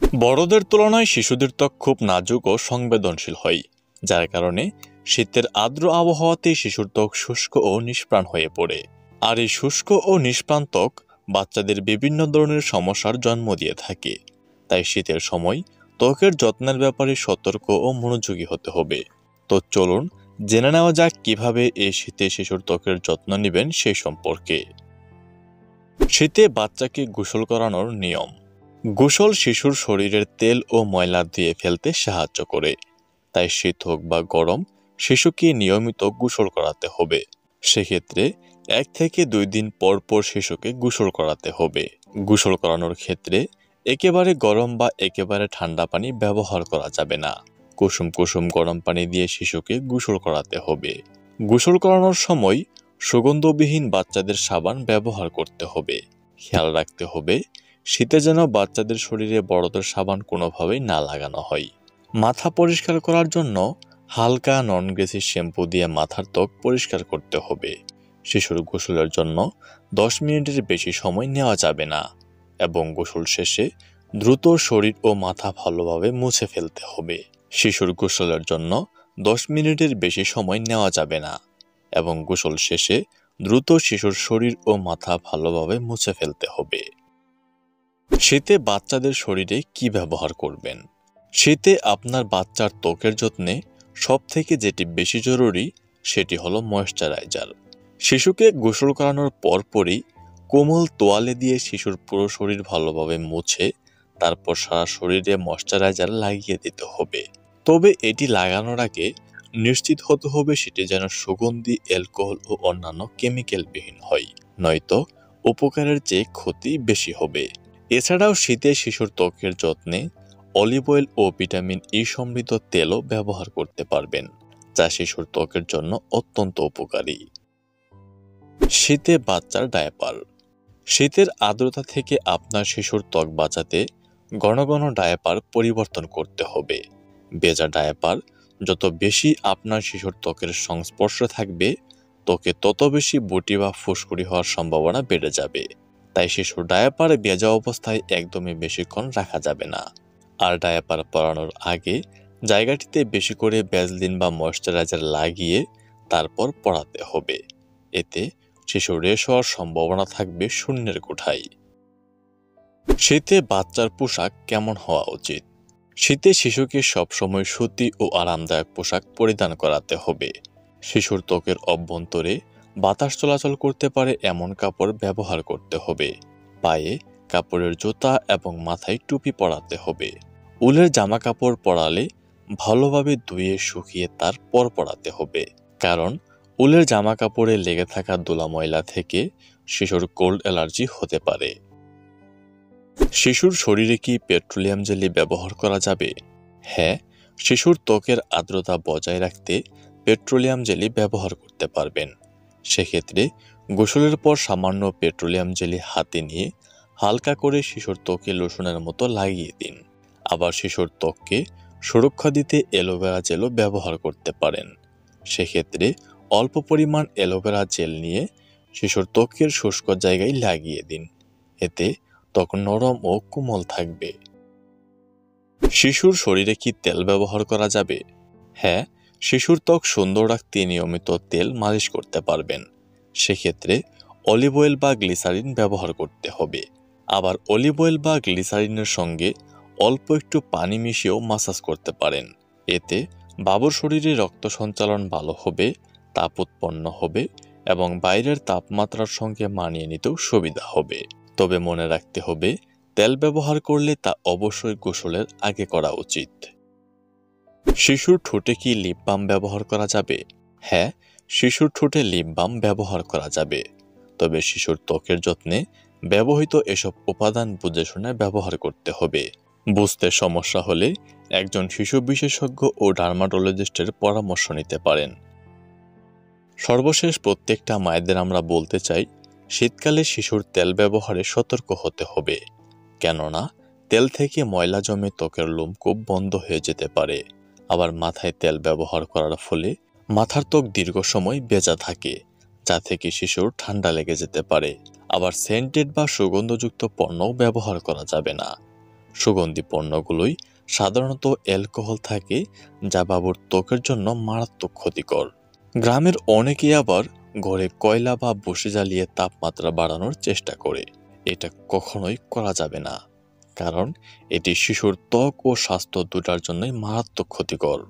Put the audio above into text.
বড়দের তুলনায় শিশুদের ত্বক খুব নাজুক ও সংবেদনশীল হয়, যার কারণে শীতের আর্দ্র আবহাওয়াতে শিশুর ত্বক শুষ্ক ও নিষ্প্রাণ হয়ে পড়ে। আর এই শুষ্ক ও নিষ্প্রাণ ত্বক বাচ্চাদের বিভিন্ন ধরনের সমস্যার জন্ম দিয়ে থাকে। তাই শীতের সময় ত্বকের যত্নের ব্যাপারে সতর্ক ও মনোযোগী হতে হবে। তো চলুন জেনে নেওয়া যাক কিভাবে এই শীতে শিশুর ত্বকের যত্ন নেবেন সেই সম্পর্কে। শীতে বাচ্চাকে গোসল করানোর নিয়ম। গোসল শিশুর শরীরের তেল ও ময়লা ধুয়ে ফেলতে সাহায্য করে। তাই শীত হোক বা গরম, শিশুকে নিয়মিত গোসল করাতে হবে। সেক্ষেত্রে 1 থেকে 2 দিন পর পর শিশুকে গোসল করাতে হবে। গোসল করানোর ক্ষেত্রে একেবারে গরম বা একেবারে ঠান্ডা পানি ব্যবহার করা যাবে না। কুসুম কুসুম গরম পানি দিয়ে শিশুকে গোসল করাতে হবে। গোসল করানোর সময় সুগন্ধবিহীন বাচ্চাদের সাবান ব্যবহার করতে হবে। খেয়াল রাখতে হবে শীতে যেন বাচ্চাদের শরীরে বড়দের সাবান কোনোভাবেই না লাগানো হয়। মাথা পরিষ্কার করার জন্য হালকা নন গ্রেসি শ্যাম্পু দিয়ে মাথার ত্বক পরিষ্কার করতে হবে। শিশুর গোসলের জন্য 10 মিনিটের বেশি সময় নেওয়া যাবে না এবং গোসল শেষে দ্রুত শরীর ও মাথা ভালোভাবে মুছে ফেলতে হবে। শিশুর গোসলের জন্য 10 মিনিটের বেশি সময় নেওয়া যাবে না এবং গোসল শেষে দ্রুত শিশুর শরীর ও মাথা ভালোভাবে মুছে ফেলতে হবে। শীতে বাচ্চাদের শরীরে কি ব্যবহার করবেন? শীতে আপনার বাচ্চার ত্বকের যত্নে সবথেকে যেটি বেশি জরুরি সেটি হলো ময়েশ্চারাইজার। শিশুকে গোসল করানোর পরপরই কোমল তোয়ালে দিয়ে শিশুর পুরো শরীর ভালোভাবে মুছে তারপর সারা শরীরে ময়েশ্চারাইজার লাগিয়ে দিতে হবে। তবে এটি লাগানোর আগে নিশ্চিত হতে হবে সেটি যেন সুগন্ধি, অ্যালকোহল ও অন্যান্য কেমিক্যালবিহীন হয়, নয়তো উপকারের চেয়ে ক্ষতি বেশি হবে। এছাড়াও শীতে শিশুর ত্বকের যত্নে অলিভ অয়েল ও ভিটামিন ই সমৃদ্ধ তেলও ব্যবহার করতে পারবেন, যা শিশুর ত্বকের জন্য অত্যন্ত উপকারী। শীতে বাচ্চার ডায়াপার। শীতের আর্দ্রতা থেকে আপনার শিশুর ত্বক বাঁচাতে ঘন ঘন ডায়াপার পরিবর্তন করতে হবে। ভেজা ডায়াপার যত বেশি আপনার শিশুর ত্বকের সংস্পর্শে থাকবে, ত্বকে তত বেশি বুটি বা ফুসকুড়ি হওয়ার সম্ভাবনা বেড়ে যাবে। তাই শিশুর ডায়াপার ভেজা অবস্থায় একদমই বেশিক্ষণ রাখা যাবে না। আর ডায়াপার পরানোর আগে জায়গাটিতে বেশি করে ভ্যাসলিন বা ময়েশ্চারাইজার লাগিয়ে তারপর পরাতে হবে। এতে শিশুর রেশ হওয়ার সম্ভাবনা থাকবে শূন্যের কোঠায়। শীতে বাচ্চার পোশাক কেমন হওয়া উচিত? শীতে শিশুকে সবসময় সুতি ও আরামদায়ক পোশাক পরিধান করাতে হবে। শিশুর ত্বকের অভ্যন্তরে বাতাস চলাচল করতে পারে এমন কাপড় ব্যবহার করতে হবে। পায়ে কাপড়ের জুতা এবং মাথায় টুপি পরাতে হবে। উলের জামা কাপড় পরালে ভালোভাবে ধুয়ে শুকিয়ে তারপর পরাতে হবে, কারণ উলের জামা কাপড়ে লেগে থাকা ধুলা ময়লা থেকে শিশুর কোল্ড অ্যালার্জি হতে পারে। শিশুর শরীরে কি পেট্রোলিয়াম জেলি ব্যবহার করা যাবে? হ্যাঁ, শিশুর ত্বকের আর্দ্রতা বজায় রাখতে পেট্রোলিয়াম জেলি ব্যবহার করতে পারবেন। সেক্ষেত্রে গোসলের পর সামান্য পেট্রোলিয়াম জেলি হাতে নিয়ে হালকা করে শিশুর ত্বকে লোশনের মতো লাগিয়ে দিন। আবার শিশুর ত্বককে সুরক্ষা দিতে অ্যালোভেরা জেলও ব্যবহার করতে পারেন। সেক্ষেত্রে অল্প পরিমাণ অ্যালোভেরা জেল নিয়ে শিশুর ত্বকের শুষ্ক জায়গায় লাগিয়ে দিন। এতে ত্বক নরম ও কোমল থাকবে। শিশুর শরীরে কি তেল ব্যবহার করা যাবে? হ্যাঁ, শিশুর ত্বক সুন্দর রাখতে নিয়মিত তেল মালিশ করতে পারবেন। সেক্ষেত্রে অলিভ অয়েল বা গ্লিসারিন ব্যবহার করতে হবে। আবার অলিভ অয়েল বা গ্লিসারিনের সঙ্গে অল্প একটু পানি মিশিয়েও মাসাজ করতে পারেন। এতে বাবুর শরীরে রক্ত সঞ্চালন ভালো হবে, তাপ উৎপন্ন হবে এবং বাইরের তাপমাত্রার সঙ্গে মানিয়ে নিতেও সুবিধা হবে। তবে মনে রাখতে হবে তেল ব্যবহার করলে তা অবশ্যই গোসলের আগে করা উচিত। শিশুর ঠোঁটে কি লিপ বাম ব্যবহার করা যাবে? হ্যাঁ, শিশুর ঠোঁটে লিপ বাম ব্যবহার করা যাবে। তবে শিশুর ত্বকের যত্নে ব্যবহৃত এসব উপাদান বুঝে শুনে ব্যবহার করতে হবে। বুঝতে সমস্যা হলে একজন শিশু বিশেষজ্ঞ ও ডার্মাটোলজিস্টের পরামর্শ নিতে পারেন। সর্বশেষ প্রত্যেকটা মায়েদের আমরা বলতে চাই, শীতকালে শিশুর তেল ব্যবহারে সতর্ক হতে হবে, কেননা তেল থেকে ময়লা জমে ত্বকের লোমকূপ বন্ধ হয়ে যেতে পারে। আবার মাথায় তেল ব্যবহার করার ফলে মাথার ত্বক দীর্ঘ সময় ভেজা থাকে, যা থেকে শিশুর ঠান্ডা লেগে যেতে পারে। আবার সেন্টেড বা সুগন্ধযুক্ত পণ্যও ব্যবহার করা যাবে না। সুগন্ধি পণ্যগুলোই সাধারণত অ্যালকোহল থাকে, যা বাবুর ত্বকের জন্য মারাত্মক ক্ষতিকর। গ্রামের অনেকেই আবার ঘরে কয়লা বা বসে জ্বালিয়ে তাপমাত্রা বাড়ানোর চেষ্টা করে। এটা কখনোই করা যাবে না, কারণ এটি শিশুর ত্বক ও স্বাস্থ্য দুটার জন্যই মারাত্মক ক্ষতিকর।